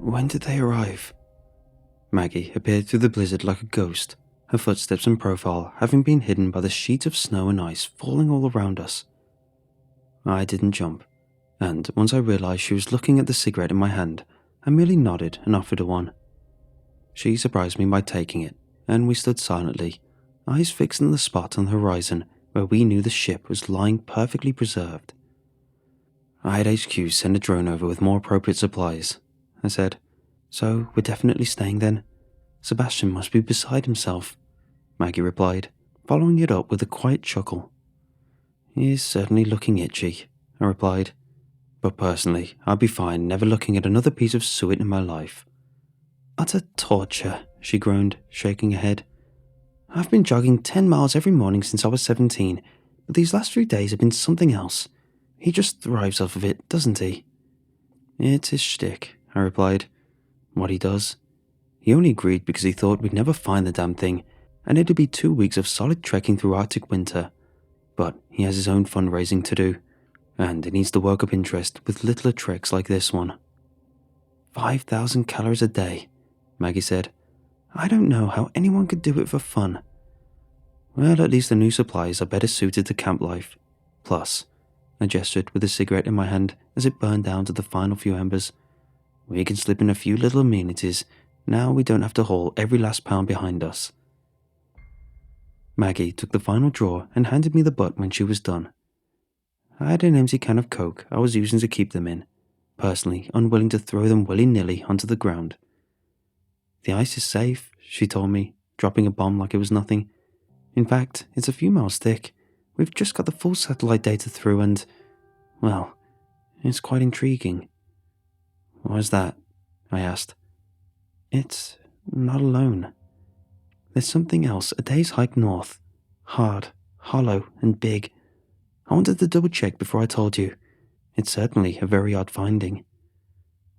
When did they arrive? Maggie appeared through the blizzard like a ghost, her footsteps and profile having been hidden by the sheets of snow and ice falling all around us. I didn't jump, and once I realized she was looking at the cigarette in my hand, I merely nodded and offered her one. She surprised me by taking it, and we stood silently, eyes fixed on the spot on the horizon where we knew the ship was lying perfectly preserved. I had HQ send a drone over with more appropriate supplies, I said. So we're definitely staying then? Sebastian must be beside himself, Maggie replied, following it up with a quiet chuckle. He's certainly looking itchy, I replied. But personally, I'd be fine never looking at another piece of suet in my life. Utter torture, she groaned, shaking her head. I've been jogging 10 miles every morning since I was 17, but these last few days have been something else. He just thrives off of it, doesn't he? It's his shtick, I replied. What he does? He only agreed because he thought we'd never find the damn thing, and it'd be 2 weeks of solid trekking through Arctic winter. But he has his own fundraising to do, and he needs to work up interest with littler treks like this one. 5,000 calories a day, Maggie said. I don't know how anyone could do it for fun. Well, at least the new supplies are better suited to camp life. Plus, I gestured with a cigarette in my hand as it burned down to the final few embers. We can slip in a few little amenities. Now we don't have to haul every last pound behind us. Maggie took the final drawer and handed me the butt when she was done. I had an empty can of Coke I was using to keep them in, personally unwilling to throw them willy-nilly onto the ground. The ice is safe, she told me, dropping a bomb like it was nothing. In fact, it's a few miles thick. We've just got the full satellite data through and, well, it's quite intriguing. Why's that? I asked. It's not alone. There's something else a day's hike north. Hard, hollow, and big. I wanted to double check before I told you. It's certainly a very odd finding.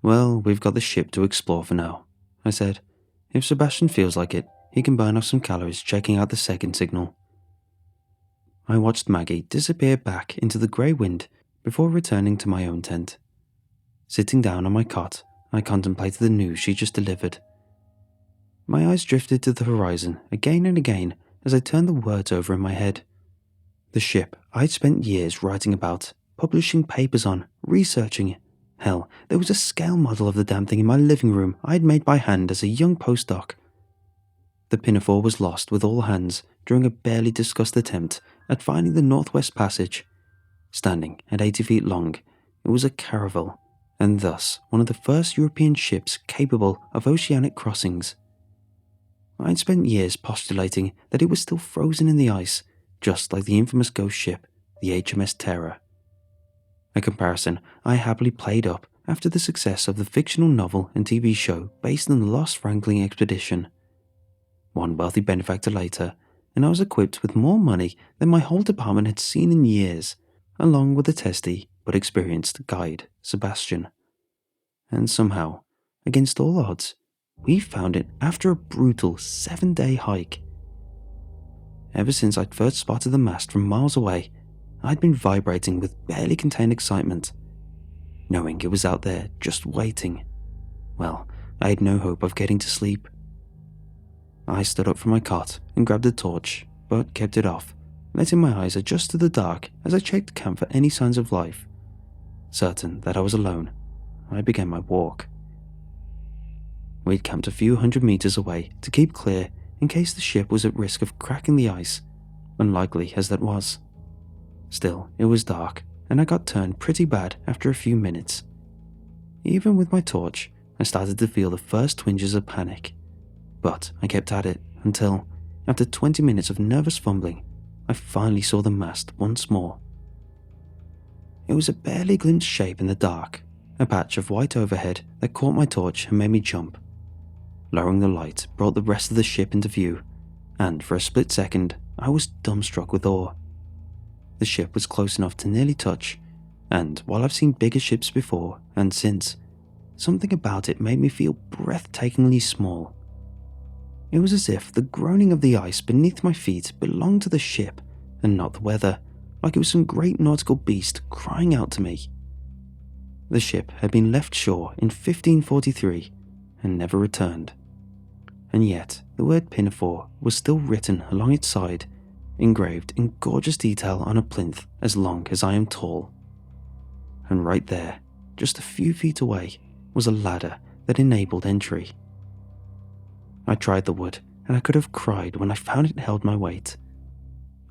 Well, we've got the ship to explore for now, I said. If Sebastian feels like it, he can burn off some calories checking out the second signal. I watched Maggie disappear back into the grey wind before returning to my own tent. Sitting down on my cot, I contemplated the news she just delivered. My eyes drifted to the horizon again and again as I turned the words over in my head. The ship I'd spent years writing about, publishing papers on, researching. Hell, there was a scale model of the damn thing in my living room I'd made by hand as a young postdoc. The pinafore was lost with all hands during a barely discussed attempt at finding the Northwest Passage. Standing at 80 feet long, it was a caravel, and thus one of the first European ships capable of oceanic crossings. I'd spent years postulating that it was still frozen in the ice, just like the infamous ghost ship, the HMS Terror. A comparison I happily played up after the success of the fictional novel and TV show based on the Lost Wrangling expedition. One wealthy benefactor later, and I was equipped with more money than my whole department had seen in years, along with a testy but experienced guide, Sebastian. And somehow, against all odds, we found it after a brutal 7-day hike. Ever since I'd first spotted the mast from miles away, I'd been vibrating with barely contained excitement. Knowing it was out there, just waiting. Well, I had no hope of getting to sleep. I stood up from my cot and grabbed a torch, but kept it off, letting my eyes adjust to the dark as I checked the camp for any signs of life. Certain that I was alone, I began my walk. We'd camped a few hundred meters away to keep clear in case the ship was at risk of cracking the ice, unlikely as that was. Still, it was dark, and I got turned pretty bad after a few minutes. Even with my torch, I started to feel the first twinges of panic. But I kept at it until, after 20 minutes of nervous fumbling, I finally saw the mast once more. It was a barely glimpsed shape in the dark, a patch of white overhead that caught my torch and made me jump. Lowering the light brought the rest of the ship into view, and for a split second, I was dumbstruck with awe. The ship was close enough to nearly touch, and while I've seen bigger ships before and since, something about it made me feel breathtakingly small. It was as if the groaning of the ice beneath my feet belonged to the ship and not the weather, like it was some great nautical beast crying out to me. The ship had been left shore in 1543, and never returned. And yet the word pinafore was still written along its side, engraved in gorgeous detail on a plinth as long as I am tall. And right there, just a few feet away, was a ladder that enabled entry. I tried the wood, and I could have cried when I found it held my weight.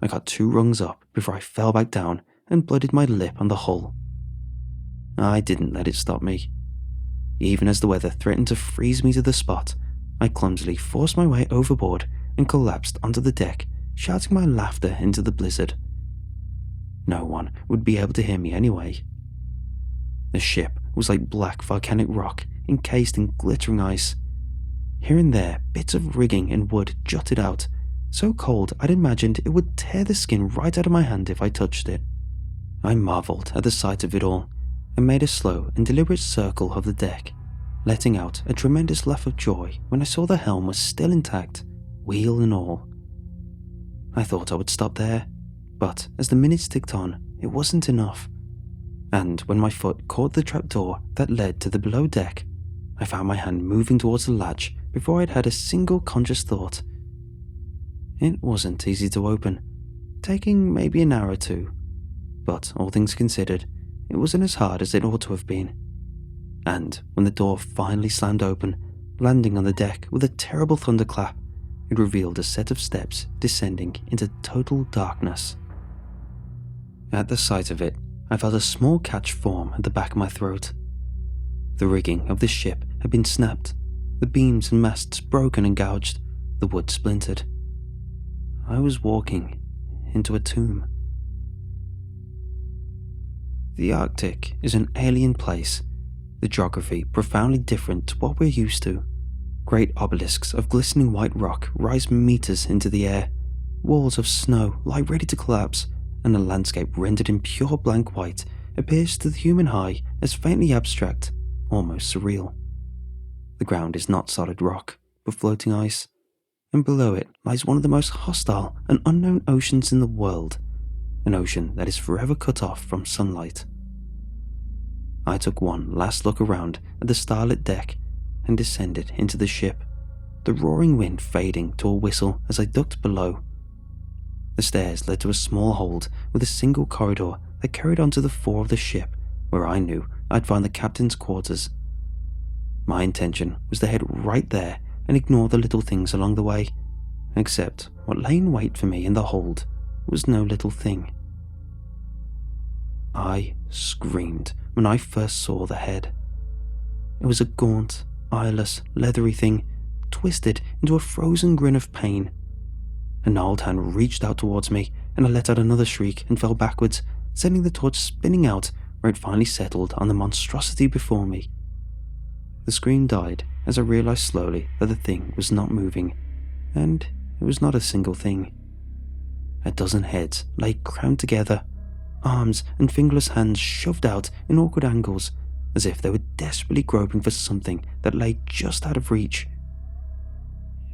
I got 2 rungs up before I fell back down and bloodied my lip on the hull. I didn't let it stop me. Even as the weather threatened to freeze me to the spot, I clumsily forced my way overboard and collapsed onto the deck, shouting my laughter into the blizzard. No one would be able to hear me anyway. The ship was like black volcanic rock encased in glittering ice. Here and there, bits of rigging and wood jutted out, so cold I'd imagined it would tear the skin right out of my hand if I touched it. I marveled at the sight of it all, and made a slow and deliberate circle of the deck, letting out a tremendous laugh of joy when I saw the helm was still intact, wheel and all. I thought I would stop there, but as the minutes ticked on, it wasn't enough. And when my foot caught the trapdoor that led to the below deck, I found my hand moving towards the latch before I'd had a single conscious thought. It wasn't easy to open, taking maybe an hour or 2, but all things considered, it wasn't as hard as it ought to have been. And when the door finally slammed open, landing on the deck with a terrible thunderclap, it revealed a set of steps descending into total darkness. At the sight of it, I felt a small catch form at the back of my throat. The rigging of the ship had been snapped, the beams and masts broken and gouged, the wood splintered. I was walking into a tomb. The Arctic is an alien place, the geography profoundly different to what we're used to. Great obelisks of glistening white rock rise meters into the air, walls of snow lie ready to collapse, and the landscape rendered in pure blank white appears to the human eye as faintly abstract, almost surreal. The ground is not solid rock, but floating ice, and below it lies one of the most hostile and unknown oceans in the world, an ocean that is forever cut off from sunlight. I took one last look around at the starlit deck and descended into the ship, the roaring wind fading to a whistle as I ducked below. The stairs led to a small hold with a single corridor that carried on to the fore of the ship, where I knew I'd find the captain's quarters. My intention was to head right there and ignore the little things along the way, except what lay in wait for me in the hold was no little thing. I screamed when I first saw the head. It was a gaunt, eyeless, leathery thing, twisted into a frozen grin of pain. A gnarled hand reached out towards me, and I let out another shriek and fell backwards, sending the torch spinning out where it finally settled on the monstrosity before me. The scream died as I realized slowly that the thing was not moving, and it was not a single thing. A dozen heads lay crammed together, arms and fingerless hands shoved out in awkward angles, as if they were desperately groping for something that lay just out of reach.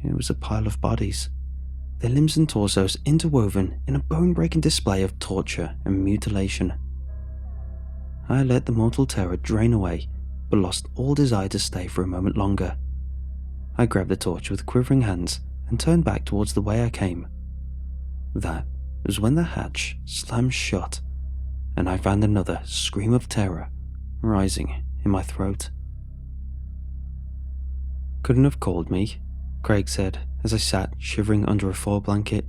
It was a pile of bodies, their limbs and torsos interwoven in a bone-breaking display of torture and mutilation. I let the mortal terror drain away, but lost all desire to stay for a moment longer. I grabbed the torch with quivering hands and turned back towards the way I came. That was when the hatch slammed shut, and I found another scream of terror rising in my throat. "Couldn't have called me," Craig said as I sat shivering under a fur blanket.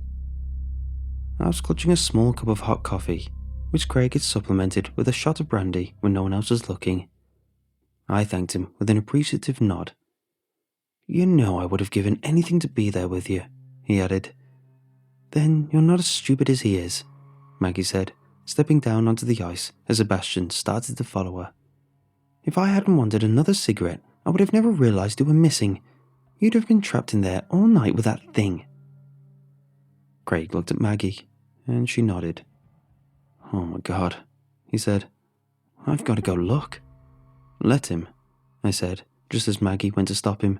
I was clutching a small cup of hot coffee, which Craig had supplemented with a shot of brandy when no one else was looking. I thanked him with an appreciative nod. "You know I would have given anything to be there with you," he added. "Then you're not as stupid as he is," Maggie said, stepping down onto the ice as Sebastian started to follow her. "If I hadn't wanted another cigarette, I would have never realized you were missing. You'd have been trapped in there all night with that thing." Craig looked at Maggie, and she nodded. "Oh my God," he said. "I've got to go look." "Let him," I said, just as Maggie went to stop him.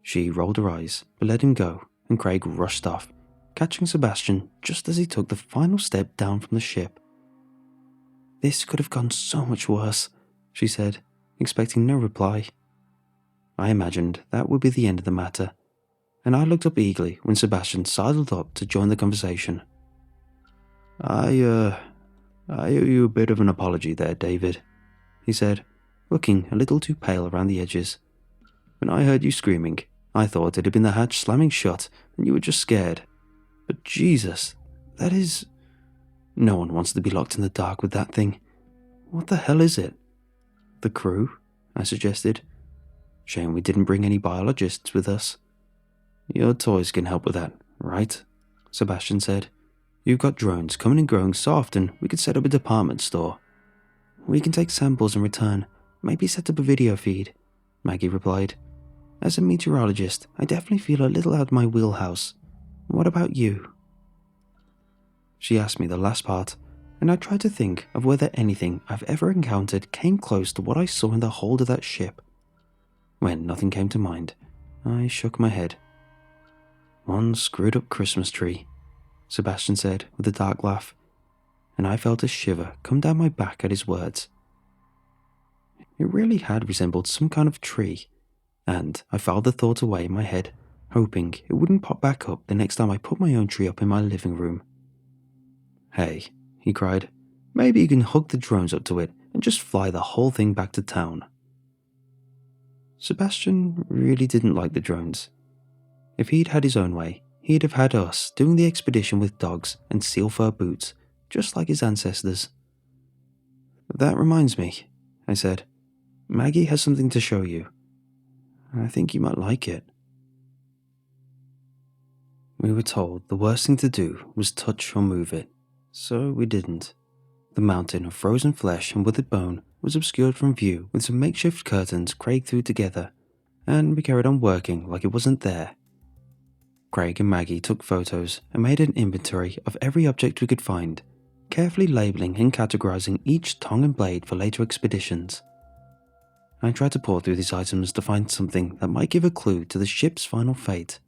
She rolled her eyes, but let him go, and Craig rushed off, catching Sebastian just as he took the final step down from the ship. "This could have gone so much worse," she said, expecting no reply. I imagined that would be the end of the matter, and I looked up eagerly when Sebastian sidled up to join the conversation. I owe you a bit of an apology there, David, he said, looking a little too pale around the edges. When I heard you screaming, I thought it had been the hatch slamming shut and you were just scared. But Jesus, that is... No one wants to be locked in the dark with that thing. What the hell is it? The crew, I suggested. Shame we didn't bring any biologists with us. Your toys can help with that, right? Sebastian said. You've got drones coming and growing so often we could set up a department store. We can take samples and return, maybe set up a video feed, Maggie replied. As a meteorologist, I definitely feel a little out of my wheelhouse. What about you? She asked me the last part, and I tried to think of whether anything I've ever encountered came close to what I saw in the hold of that ship. When nothing came to mind, I shook my head. One screwed up Christmas tree, Sebastian said with a dark laugh, and I felt a shiver come down my back at his words. It really had resembled some kind of tree, and I filed the thought away in my head, hoping it wouldn't pop back up the next time I put my own tree up in my living room. Hey, he cried, maybe you can hook the drones up to it and just fly the whole thing back to town. Sebastian really didn't like the drones. If he'd had his own way, he'd have had us doing the expedition with dogs and seal fur boots, just like his ancestors. That reminds me, I said. Maggie has something to show you. I think you might like it. We were told the worst thing to do was touch or move it, so we didn't. The mountain of frozen flesh and withered bone was obscured from view with some makeshift curtains Craig threw together, and we carried on working like it wasn't there. Craig and Maggie took photos and made an inventory of every object we could find, carefully labeling and categorizing each tongue and blade for later expeditions. I tried to pore through these items to find something that might give a clue to the ship's final fate.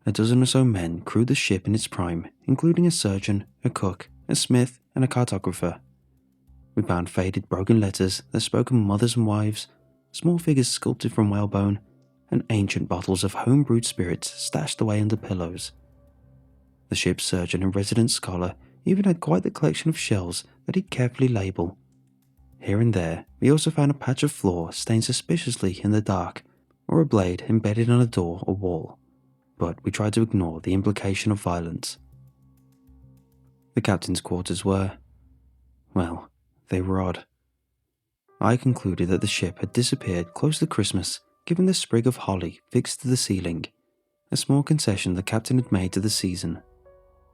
A dozen or so men crewed the ship in its prime, including a surgeon, a cook, a smith, and a cartographer. We found faded broken letters that spoke of mothers and wives, small figures sculpted from whalebone, and ancient bottles of home-brewed spirits stashed away under pillows. The ship's surgeon and resident scholar even had quite the collection of shells that he'd carefully label. Here and there, we also found a patch of floor stained suspiciously in the dark, or a blade embedded on a door or wall, but we tried to ignore the implication of violence. The captain's quarters were, well, they were odd. I concluded that the ship had disappeared close to Christmas, given the sprig of holly fixed to the ceiling, a small concession the captain had made to the season.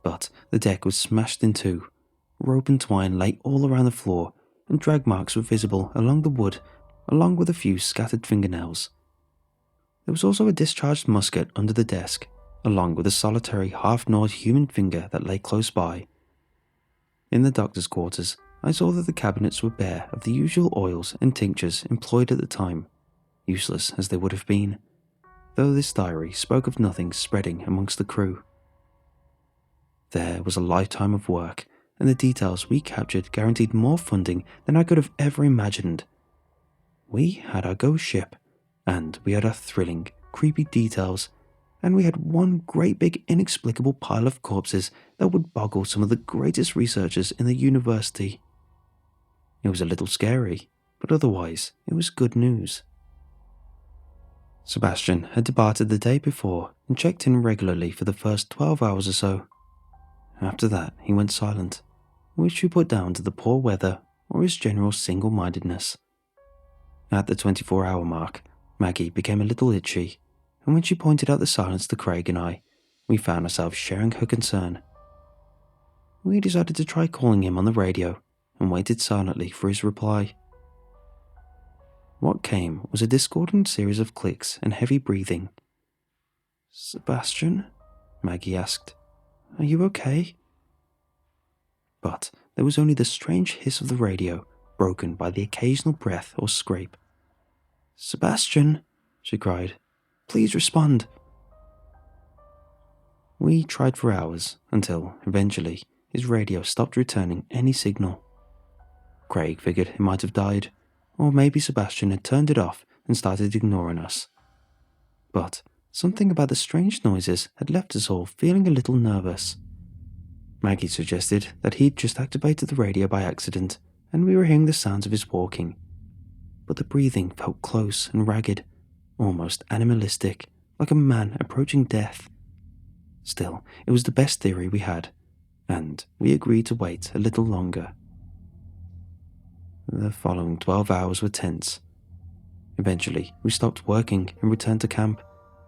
But the deck was smashed in two, rope and twine lay all around the floor, and drag marks were visible along the wood, along with a few scattered fingernails. There was also a discharged musket under the desk, along with a solitary half-gnawed human finger that lay close by. In the doctor's quarters, I saw that the cabinets were bare of the usual oils and tinctures employed at the time, useless as they would have been, though this diary spoke of nothing spreading amongst the crew. There was a lifetime of work, and the details we captured guaranteed more funding than I could have ever imagined. We had our ghost ship, and we had our thrilling, creepy details, and we had one great big inexplicable pile of corpses that would boggle some of the greatest researchers in the university. It was a little scary, but otherwise it was good news. Sebastian had departed the day before and checked in regularly for the first 12 hours or so. After that, he went silent, which we put down to the poor weather or his general single-mindedness. At the 24-hour mark, Maggie became a little itchy, and when she pointed out the silence to Craig and I, we found ourselves sharing her concern. We decided to try calling him on the radio and waited silently for his reply. What came was a discordant series of clicks and heavy breathing. "Sebastian?" Maggie asked. "Are you okay?" But there was only the strange hiss of the radio, broken by the occasional breath or scrape. "Sebastian," she cried, "please respond." We tried for hours, until, eventually, his radio stopped returning any signal. Craig figured he might have died, or maybe Sebastian had turned it off and started ignoring us. But something about the strange noises had left us all feeling a little nervous. Maggie suggested that he'd just activated the radio by accident and we were hearing the sounds of his walking. But the breathing felt close and ragged, almost animalistic, like a man approaching death. Still, it was the best theory we had, and we agreed to wait a little longer. The following 12 hours were tense. Eventually, we stopped working and returned to camp,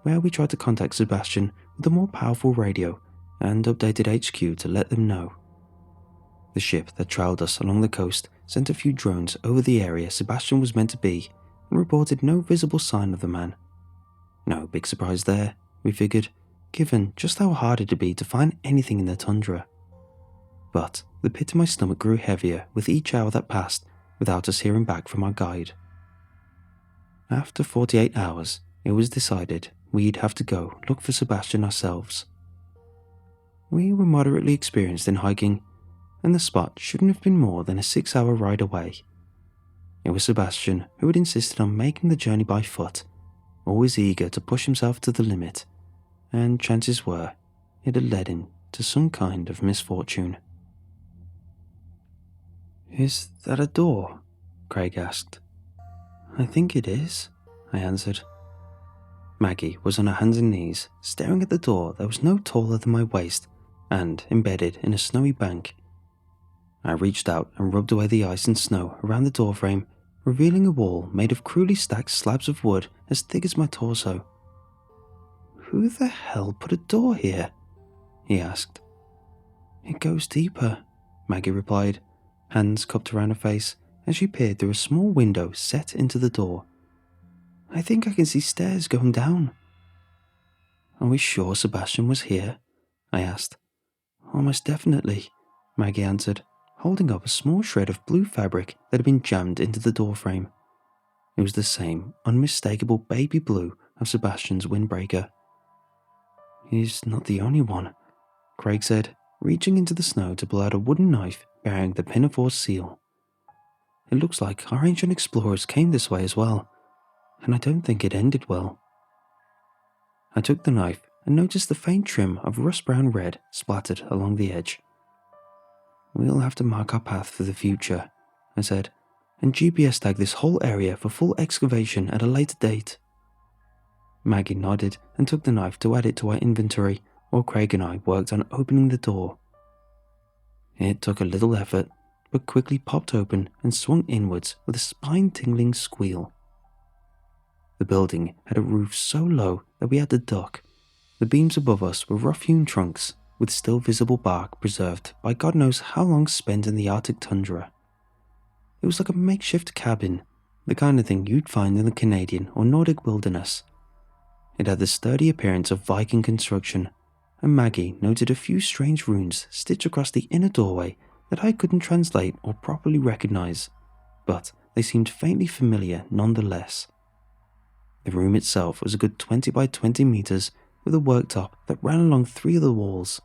where we tried to contact Sebastian with a more powerful radio and updated HQ to let them know. The ship that trailed us along the coast sent a few drones over the area Sebastian was meant to be and reported no visible sign of the man. No big surprise there, we figured, given just how hard it'd be to find anything in the tundra. But the pit in my stomach grew heavier with each hour that passed without us hearing back from our guide. After 48 hours, it was decided we'd have to go look for Sebastian ourselves. We were moderately experienced in hiking, and the spot shouldn't have been more than a 6-hour ride away. It was Sebastian who had insisted on making the journey by foot, always eager to push himself to the limit, and chances were it had led him to some kind of misfortune. "Is that a door?" Craig asked. "I think it is," I answered. Maggie was on her hands and knees, staring at the door that was no taller than my waist and embedded in a snowy bank. I reached out and rubbed away the ice and snow around the doorframe, revealing a wall made of crudely stacked slabs of wood as thick as my torso. "Who the hell put a door here?" he asked. "It goes deeper," Maggie replied, hands cupped around her face as she peered through a small window set into the door. "I think I can see stairs going down." "Are we sure Sebastian was here?" I asked. "Almost definitely," Maggie answered, holding up a small shred of blue fabric that had been jammed into the doorframe. It was the same unmistakable baby blue of Sebastian's windbreaker. "He's not the only one," Craig said, reaching into the snow to pull out a wooden knife bearing the pinafore seal. "It looks like our ancient explorers came this way as well, and I don't think it ended well." I took the knife and noticed the faint trim of rust-brown red splattered along the edge. "We'll have to mark our path for the future," I said, "and GPS tag this whole area for full excavation at a later date." Maggie nodded and took the knife to add it to our inventory while Craig and I worked on opening the door. It took a little effort, but quickly popped open and swung inwards with a spine-tingling squeal. The building had a roof so low that we had to duck. The beams above us were rough-hewn trunks with still visible bark preserved by God knows how long spent in the Arctic tundra. It was like a makeshift cabin, the kind of thing you'd find in the Canadian or Nordic wilderness. It had the sturdy appearance of Viking construction, and Maggie noted a few strange runes stitched across the inner doorway that I couldn't translate or properly recognize, but they seemed faintly familiar nonetheless. The room itself was a good 20 by 20 meters with a worktop that ran along 3 of the walls.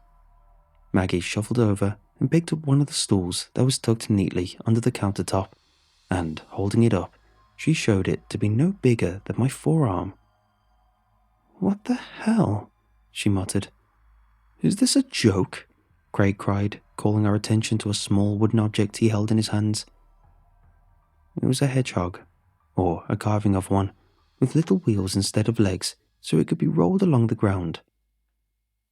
Maggie shuffled over and picked up one of the stools that was tucked neatly under the countertop, and, holding it up, she showed it to be no bigger than my forearm. "What the hell?" she muttered. "Is this a joke?" Craig cried, calling our attention to a small wooden object he held in his hands. It was a hedgehog, or a carving of one, with little wheels instead of legs, so it could be rolled along the ground.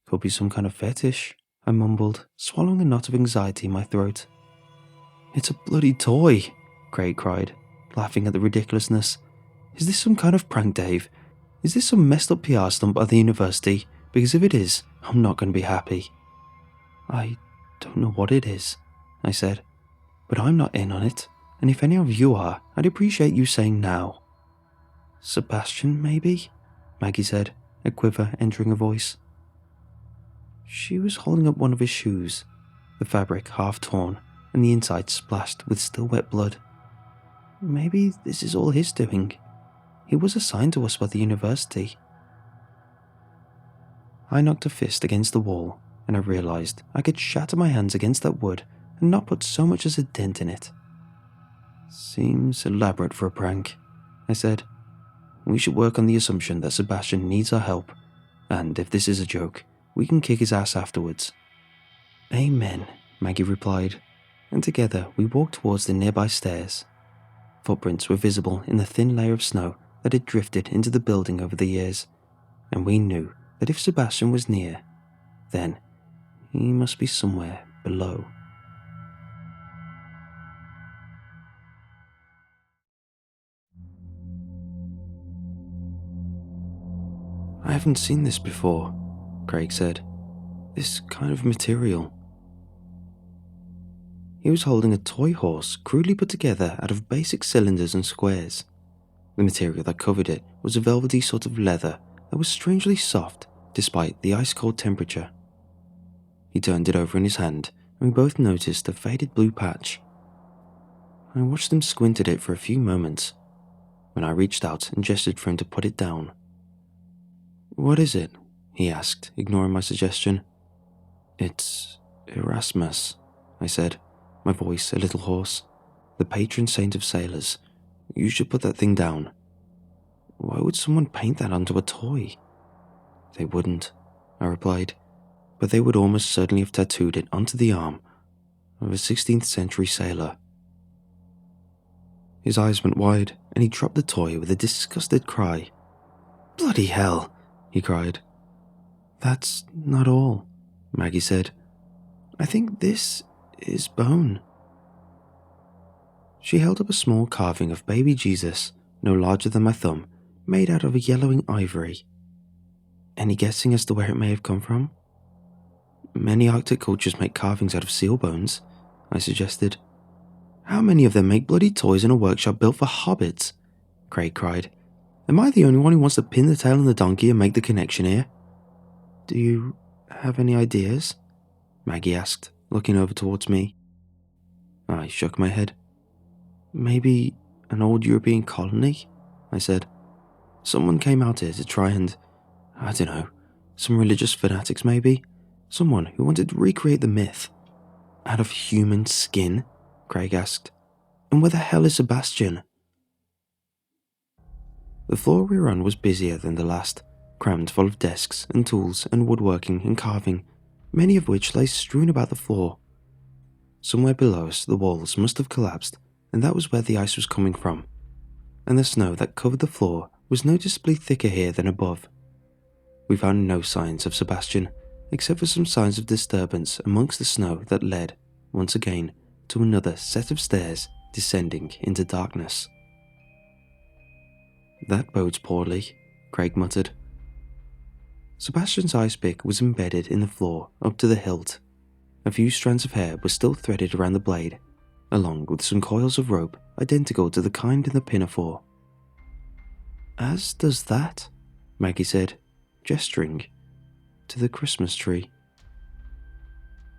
"Could be some kind of fetish," I mumbled, swallowing a knot of anxiety in my throat. "It's a bloody toy," Craig cried, laughing at the ridiculousness. "Is this some kind of prank, Dave? Is this some messed up PR stunt by the university? Because if it is, I'm not going to be happy." "I don't know what it is," I said, "but I'm not in on it, and if any of you are, I'd appreciate you saying now." "Sebastian, maybe?" Maggie said, a quiver entering her voice. She was holding up one of his shoes, the fabric half torn and the inside splashed with still wet blood. "Maybe this is all his doing. He was assigned to us by the university." I knocked a fist against the wall, and I realized I could shatter my hands against that wood and not put so much as a dent in it. "Seems elaborate for a prank," I said, We should work on the assumption that Sebastian needs our help, and if this is a joke, we can kick his ass afterwards." "Amen," Maggie replied, and together we walked towards the nearby stairs. Footprints were visible in the thin layer of snow that had drifted into the building over the years, and we knew that if Sebastian was near, then he must be somewhere below. "I haven't seen this before," Craig said. "This kind of material." He was holding a toy horse crudely put together out of basic cylinders and squares. The material that covered it was a velvety sort of leather that was strangely soft despite the ice-cold temperature. He turned it over in his hand, and we both noticed a faded blue patch. I watched him squint at it for a few moments, when I reached out and gestured for him to put it down. "What is it?" he asked, ignoring my suggestion. "It's Erasmus," I said, my voice a little hoarse. "The patron saint of sailors. You should put that thing down." "Why would someone paint that onto a toy?" "They wouldn't," I replied, "but they would almost certainly have tattooed it onto the arm of a 16th century sailor." His eyes went wide, and he dropped the toy with a disgusted cry. "Bloody hell," he cried. "That's not all," Maggie said. "I think this is bone." She held up a small carving of baby Jesus, no larger than my thumb, made out of a yellowing ivory. "Any guessing as to where it may have come from?" "Many Arctic cultures make carvings out of seal bones," I suggested. "How many of them make bloody toys in a workshop built for hobbits?" Craig cried. "Am I the only one who wants to pin the tail on the donkey and make the connection here?" "Do you have any ideas?" Maggie asked, looking over towards me. I shook my head. "Maybe an old European colony?" I said. "Someone came out here to try and, I don't know, some religious fanatics maybe? Someone who wanted to recreate the myth." "Out of human skin?" Craig asked. "And where the hell is Sebastian?" The floor we were on was busier than the last, crammed full of desks and tools and woodworking and carving, many of which lay strewn about the floor. Somewhere below us the walls must have collapsed, and that was where the ice was coming from, and the snow that covered the floor was noticeably thicker here than above. We found no signs of Sebastian, except for some signs of disturbance amongst the snow that led, once again, to another set of stairs descending into darkness. "That bodes poorly," Craig muttered. Sebastian's ice pick was embedded in the floor up to the hilt. A few strands of hair were still threaded around the blade, along with some coils of rope identical to the kind in the pinafore. "As does that," Maggie said, gesturing to the Christmas tree.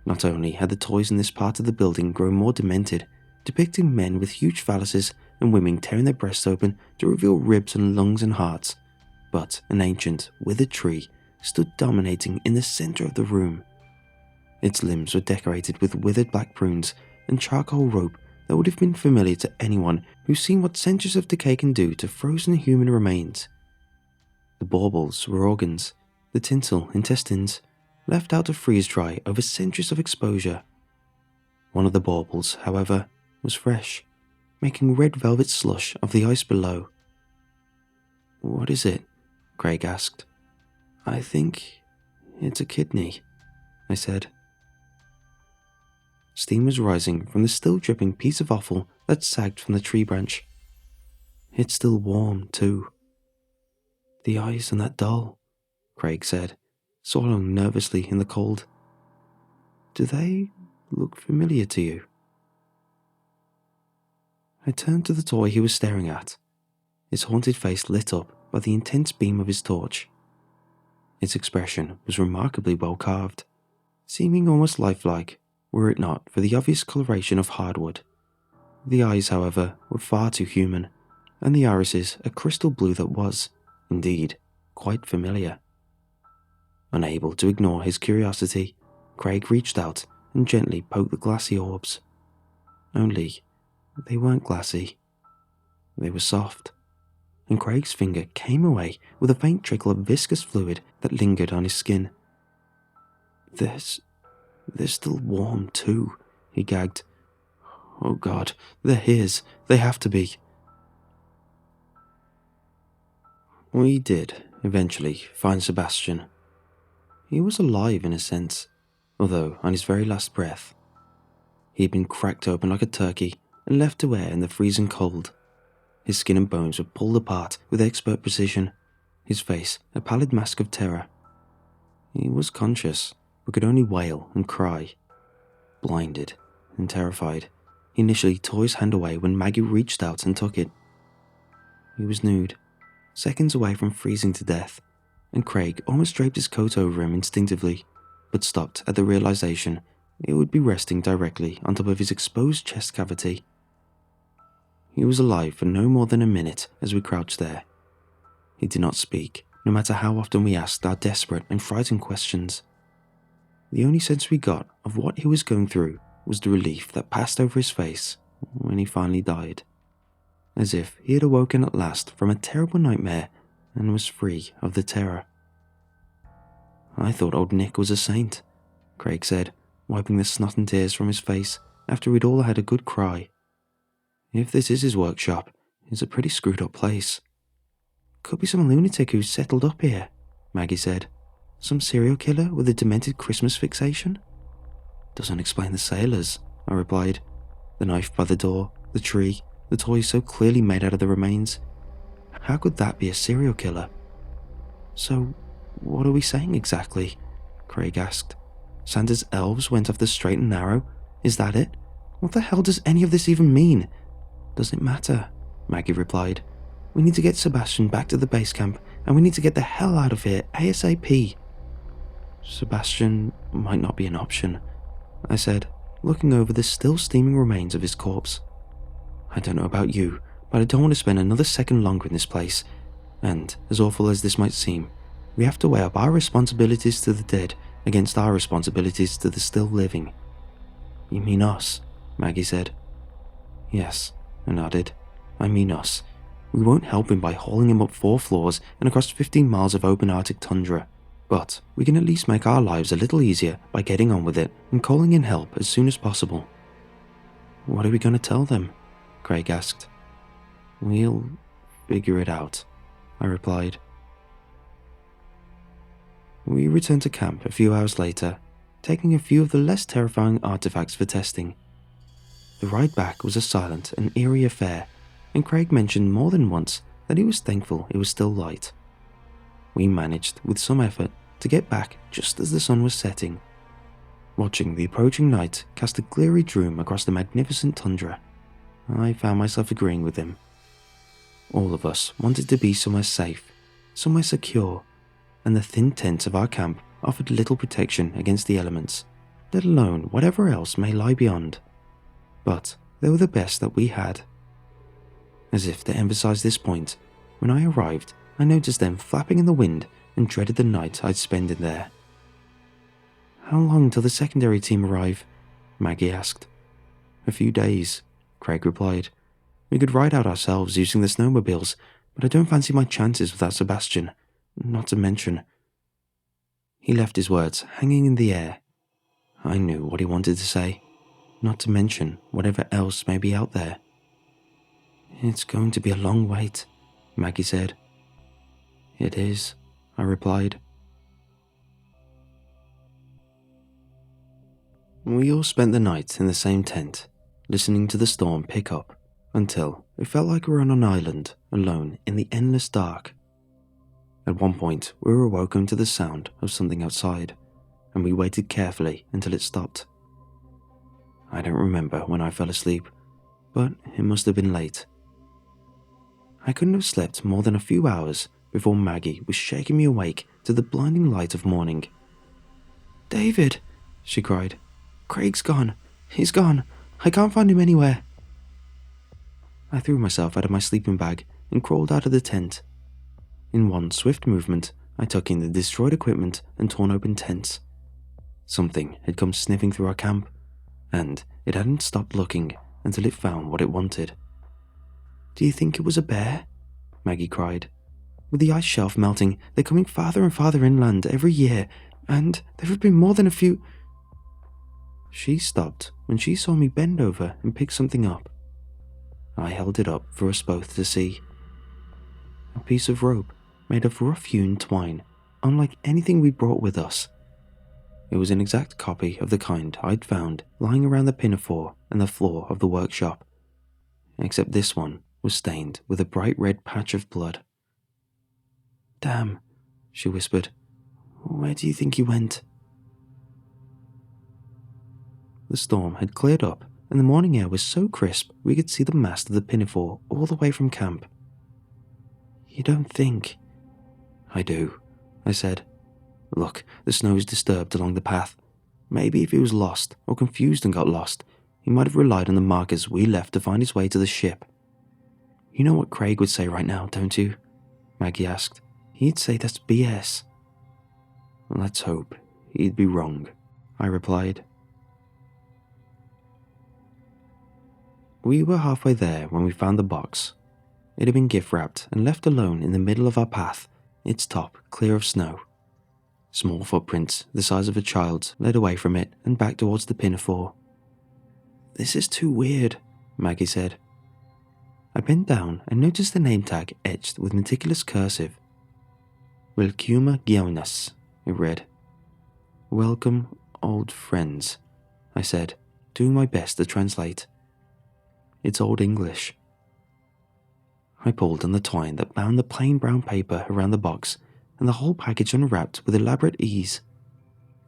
Not only had the toys in this part of the building grown more demented, depicting men with huge phalluses and women tearing their breasts open to reveal ribs and lungs and hearts, but an ancient, withered tree stood dominating in the center of the room. Its limbs were decorated with withered black prunes and charcoal rope that would have been familiar to anyone who's seen what centuries of decay can do to frozen human remains. The baubles were organs, the tinsel intestines, left out to freeze dry over centuries of exposure. One of the baubles, however, was fresh, making red velvet slush of the ice below. "What is it?" Craig asked. "I think it's a kidney," I said. Steam was rising from the still dripping piece of offal that sagged from the tree branch. It's still warm, too. "The eyes on that doll," Craig said, swallowing nervously in the cold. "Do they look familiar to you?" I turned to the toy he was staring at, its haunted face lit up by the intense beam of his torch. Its expression was remarkably well carved, seeming almost lifelike were it not for the obvious coloration of hardwood. The eyes, however, were far too human, and the irises a crystal blue that was, indeed, quite familiar. Unable to ignore his curiosity, Craig reached out and gently poked the glassy orbs. Only, they weren't glassy. They were soft, and Craig's finger came away with a faint trickle of viscous fluid that lingered on his skin. They're still warm too, he gagged. Oh God, they're his. They have to be. We did, eventually, find Sebastian. He was alive in a sense, although on his very last breath. He had been cracked open like a turkey and left to air in the freezing cold. His skin and bones were pulled apart with expert precision, his face a pallid mask of terror. He was conscious, but could only wail and cry. Blinded and terrified, he initially tore his hand away when Maggie reached out and took it. He was nude, seconds away from freezing to death, and Craig almost draped his coat over him instinctively, but stopped at the realization it would be resting directly on top of his exposed chest cavity. He was alive for no more than a minute as we crouched there. He did not speak, no matter how often we asked our desperate and frightened questions. The only sense we got of what he was going through was the relief that passed over his face when he finally died, as if he had awoken at last from a terrible nightmare and was free of the terror. I thought old Nick was a saint, Craig said, wiping the snot and tears from his face after we'd all had a good cry. If this is his workshop, it's a pretty screwed up place. Could be some lunatic who's settled up here, Maggie said. Some serial killer with a demented Christmas fixation? Doesn't explain the sailors, I replied. The knife by the door, the tree, the toys so clearly made out of the remains. How could that be a serial killer? So, what are we saying exactly? Craig asked. Santa's elves went off the straight and narrow? Is that it? What the hell does any of this even mean? Doesn't matter, Maggie replied. We need to get Sebastian back to the base camp, and we need to get the hell out of here ASAP. Sebastian might not be an option, I said, looking over the still steaming remains of his corpse. I don't know about you, but I don't want to spend another second longer in this place, and as awful as this might seem, we have to weigh up our responsibilities to the dead against our responsibilities to the still living. You mean us? Maggie said. Yes, I nodded. I mean us. We won't help him by hauling him up 4 floors and across 15 miles of open Arctic tundra, but we can at least make our lives a little easier by getting on with it and calling in help as soon as possible. What are we going to tell them? Craig asked. We'll figure it out, I replied. We returned to camp a few hours later, taking a few of the less terrifying artifacts for testing. The ride back was a silent and eerie affair, and Craig mentioned more than once that he was thankful it was still light. We managed, with some effort, to get back just as the sun was setting. Watching the approaching night cast a glary droom across the magnificent tundra, I found myself agreeing with him. All of us wanted to be somewhere safe, somewhere secure, and the thin tents of our camp offered little protection against the elements, let alone whatever else may lie beyond. But they were the best that we had. As if to emphasize this point, when I arrived, I noticed them flapping in the wind and dreaded the night I'd spend in there. How long till the secondary team arrive? Maggie asked. A few days, Craig replied. We could ride out ourselves using the snowmobiles, but I don't fancy my chances without Sebastian, not to mention. He left his words hanging in the air. I knew what he wanted to say, not to mention whatever else may be out there. It's going to be a long wait, Maggie said. It is, I replied. We all spent the night in the same tent, listening to the storm pick up, until it felt like we were on an island, alone in the endless dark. At one point, we were awoken to the sound of something outside, and we waited carefully until it stopped. I don't remember when I fell asleep, but it must have been late. I couldn't have slept more than a few hours before Maggie was shaking me awake to the blinding light of morning. David, she cried. Craig's gone. He's gone. I can't find him anywhere. I threw myself out of my sleeping bag and crawled out of the tent. In one swift movement, I took in the destroyed equipment and torn open tents. Something had come sniffing through our camp, and it hadn't stopped looking until it found what it wanted. Do you think it was a bear? Maggie cried. With the ice shelf melting, they're coming farther and farther inland every year, and there have been more than a few. She stopped when she saw me bend over and pick something up. I held it up for us both to see. A piece of rope made of rough-hewn twine, unlike anything we brought with us. It was an exact copy of the kind I'd found lying around the pinafore and the floor of the workshop, except this one was stained with a bright red patch of blood. Damn, she whispered. Where do you think he went? The storm had cleared up, and the morning air was so crisp we could see the mast of the pinafore all the way from camp. You don't think? I do, I said. Look, the snow is disturbed along the path. Maybe if he was lost, or confused and got lost, he might have relied on the markers we left to find his way to the ship. You know what Craig would say right now, don't you? Maggie asked. He'd say that's BS. Let's hope he'd be wrong, I replied. We were halfway there when we found the box. It had been gift-wrapped and left alone in the middle of our path, its top clear of snow. Small footprints, the size of a child's, led away from it and back towards the pinafore. This is too weird, Maggie said. I bent down and noticed the name tag etched with meticulous cursive. Welcome Gionas, it read. Welcome, old friends, I said, doing my best to translate. It's Old English. I pulled on the twine that bound the plain brown paper around the box, and the whole package unwrapped with elaborate ease.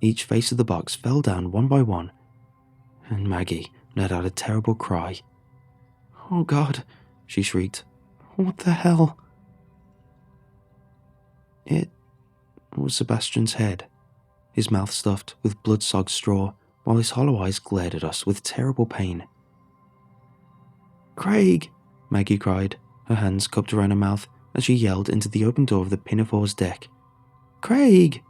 Each face of the box fell down one by one, and Maggie let out a terrible cry. Oh God, she shrieked. What the hell? It was Sebastian's head, his mouth stuffed with blood-sogged straw, while his hollow eyes glared at us with terrible pain. Craig, Maggie cried, her hands cupped around her mouth as she yelled into the open door of the pinafore's deck. Craig!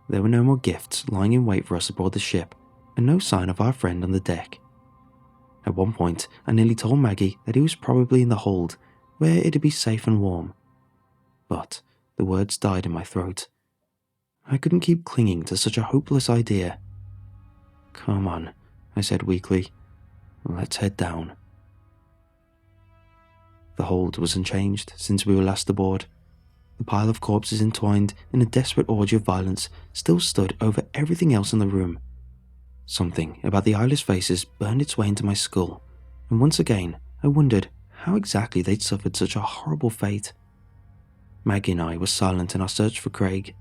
There were no more gifts lying in wait for us aboard the ship, and no sign of our friend on the deck. At one point, I nearly told Maggie that he was probably in the hold, where it'd be safe and warm. But the words died in my throat. I couldn't keep clinging to such a hopeless idea. Come on, I said weakly. Let's head down. The hold was unchanged since we were last aboard. The pile of corpses entwined in a desperate orgy of violence still stood over everything else in the room. Something about the eyeless faces burned its way into my skull, and once again I wondered how exactly they'd suffered such a horrible fate. Maggie and I were silent in our search for Craig.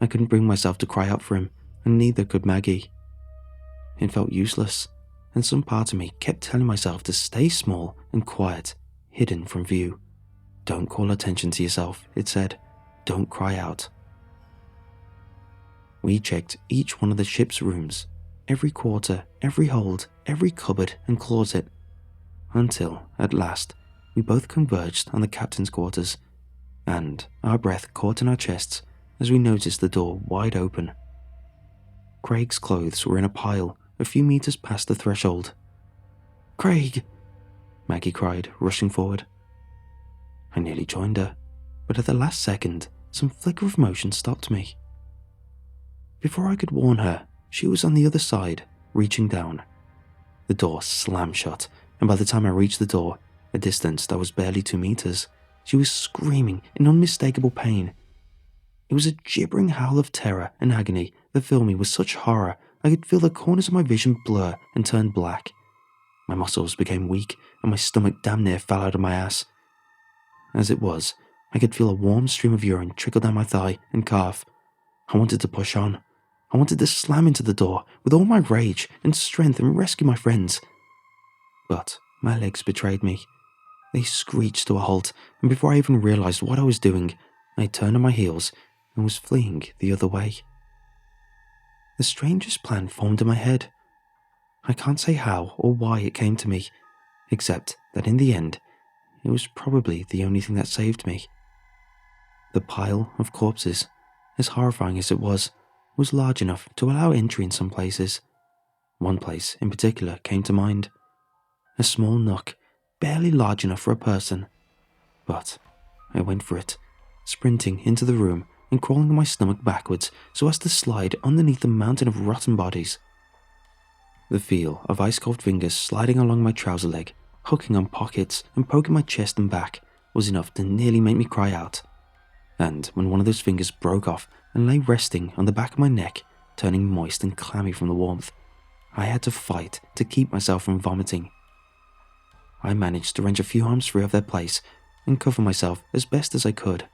I couldn't bring myself to cry out for him, and neither could Maggie. It felt useless, and some part of me kept telling myself to stay small and quiet, hidden from view. Don't call attention to yourself, it said. Don't cry out. We checked each one of the ship's rooms, every quarter, every hold, every cupboard and closet, until, at last, we both converged on the captain's quarters, and our breath caught in our chests as we noticed the door wide open. Craig's clothes were in a pile a few meters past the threshold. Craig! Maggie cried, rushing forward. I nearly joined her, but at the last second, some flicker of motion stopped me. Before I could warn her, she was on the other side, reaching down. The door slammed shut, and by the time I reached the door, a distance that was barely 2 meters, she was screaming in unmistakable pain. It was a gibbering howl of terror and agony that filled me with such horror I could feel the corners of my vision blur and turn black. My muscles became weak, and my stomach damn near fell out of my ass. As it was, I could feel a warm stream of urine trickle down my thigh and calf. I wanted to push on. I wanted to slam into the door with all my rage and strength and rescue my friends. But my legs betrayed me. They screeched to a halt, and before I even realized what I was doing, I turned on my heels and was fleeing the other way. The strangest plan formed in my head. I can't say how or why it came to me, except that in the end, it was probably the only thing that saved me. The pile of corpses, as horrifying as it was large enough to allow entry in some places. One place in particular came to mind. A small nook, barely large enough for a person, But I went for it, sprinting into the room and crawling on my stomach backwards so as to slide underneath a mountain of rotten bodies. The feel of ice-cold fingers sliding along my trouser leg, hooking on pockets and poking my chest and back was enough to nearly make me cry out. And when one of those fingers broke off and lay resting on the back of my neck, turning moist and clammy from the warmth, I had to fight to keep myself from vomiting. I managed to wrench a few arms free of their place and cover myself as best as I could.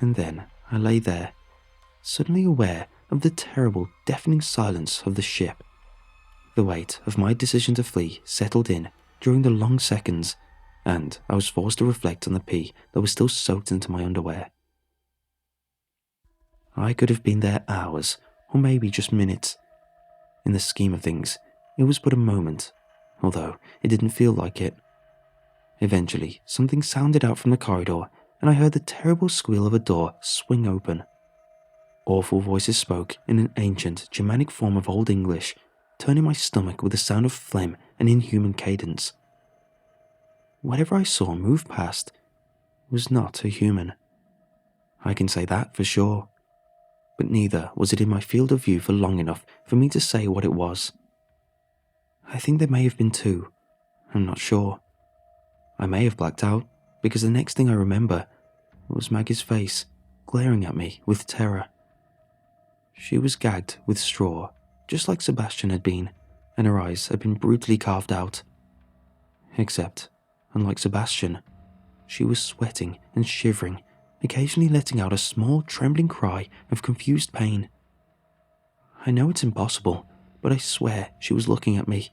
And then I lay there, suddenly aware of the terrible, deafening silence of the ship. The weight of my decision to flee settled in during the long seconds, and I was forced to reflect on the pee that was still soaked into my underwear. I could have been there hours, or maybe just minutes. In the scheme of things, it was but a moment, although it didn't feel like it. Eventually, something sounded out from the corridor, and I heard the terrible squeal of a door swing open. Awful voices spoke in an ancient Germanic form of Old English, turning my stomach with a sound of phlegm and inhuman cadence. Whatever I saw move past was not a human. I can say that for sure. But neither was it in my field of view for long enough for me to say what it was. I think there may have been two. I'm not sure. I may have blacked out, because the next thing I remember was Maggie's face, glaring at me with terror. She was gagged with straw, just like Sebastian had been, and her eyes had been brutally carved out. Except, unlike Sebastian, she was sweating and shivering, occasionally letting out a small, trembling cry of confused pain. I know it's impossible, but I swear she was looking at me.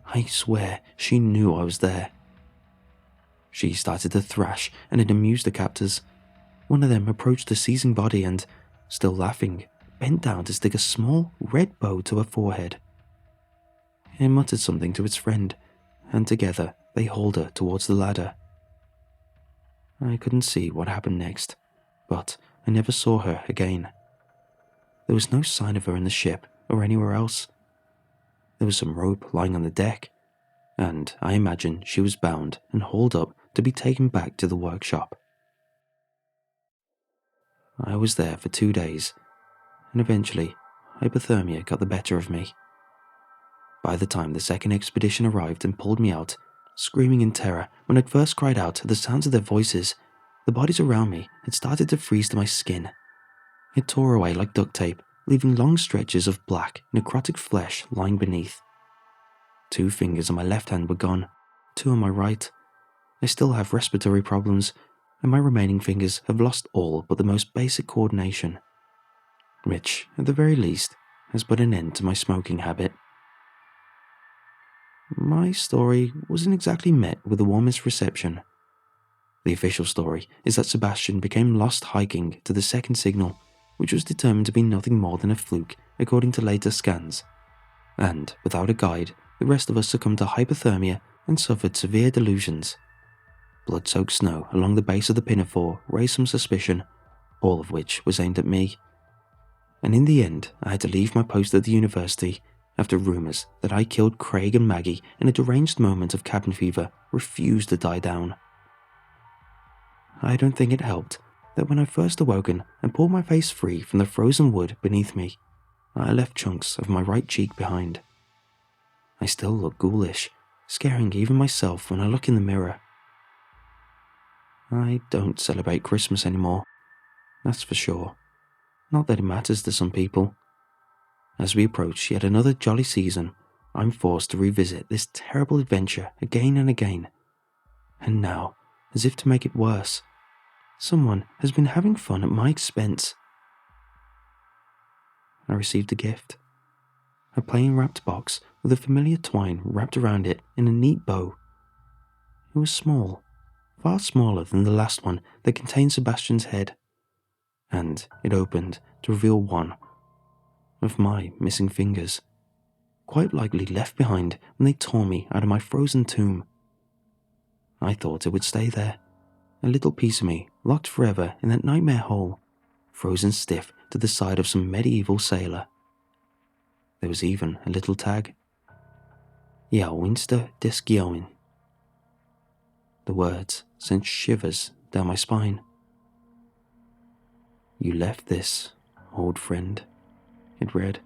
I swear she knew I was there. She started to thrash, and it amused the captors. One of them approached the seizing body and, still laughing, bent down to stick a small, red bow to her forehead. It muttered something to its friend, and together they hauled her towards the ladder. I couldn't see what happened next, but I never saw her again. There was no sign of her in the ship or anywhere else. There was some rope lying on the deck, and I imagine she was bound and hauled up to be taken back to the workshop. I was there for 2 days, and eventually hypothermia got the better of me. By the time the second expedition arrived and pulled me out, screaming in terror when I'd first cried out at the sounds of their voices, the bodies around me had started to freeze to my skin. It tore away like duct tape, leaving long stretches of black, necrotic flesh lying beneath. 2 fingers on my left hand were gone, 2 on my right. I still have respiratory problems, and my remaining fingers have lost all but the most basic coordination, which, at the very least, has put an end to my smoking habit. My story wasn't exactly met with the warmest reception. The official story is that Sebastian became lost hiking to the second signal, which was determined to be nothing more than a fluke according to later scans. And, without a guide, the rest of us succumbed to hypothermia and suffered severe delusions. Blood-soaked snow along the base of the pinafore raised some suspicion, all of which was aimed at me. And in the end, I had to leave my post at the university after rumours that I killed Craig and Maggie in a deranged moment of cabin fever refused to die down. I don't think it helped that when I first awoken and pulled my face free from the frozen wood beneath me, I left chunks of my right cheek behind. I still look ghoulish, scaring even myself when I look in the mirror. I don't celebrate Christmas anymore, that's for sure. Not that it matters to some people. As we approach yet another jolly season, I'm forced to revisit this terrible adventure again and again. And now, as if to make it worse, someone has been having fun at my expense. I received a gift. A plain wrapped box with a familiar twine wrapped around it in a neat bow. It was small, far smaller than the last one that contained Sebastian's head, and it opened to reveal one of my missing fingers, quite likely left behind when they tore me out of my frozen tomb. I thought it would stay there, a little piece of me locked forever in that nightmare hole, frozen stiff to the side of some medieval sailor. There was even a little tag. Ia Winster des Gioin. The words sent shivers down my spine. "You left this, old friend," it read,